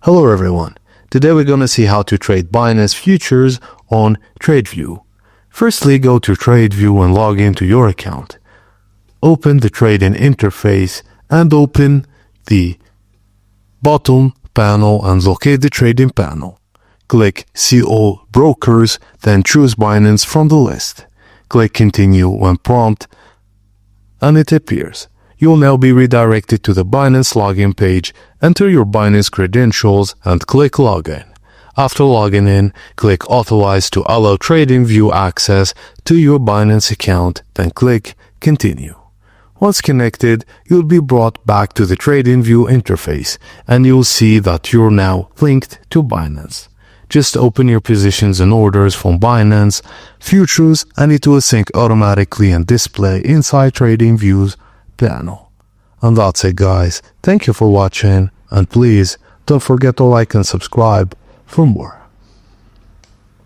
Hello everyone, today we're going to see how to trade Binance Futures on TradingView. Firstly, go to TradingView and log into your account. Open the trading interface and open the bottom panel and locate the trading panel. Click See All Brokers, then choose Binance from the list. Click Continue when prompted and it appears. You'll now be redirected to the Binance login page. Enter your Binance credentials and click Login. After logging in, click Authorize to allow TradingView access to your Binance account, then click Continue. Once connected, you'll be brought back to the TradingView interface and you'll see that you're now linked to Binance. Just open your positions and orders from Binance Futures and it will sync automatically and display inside TradingView's panel. And that's it guys, thank you for watching and please don't forget to like and subscribe for more.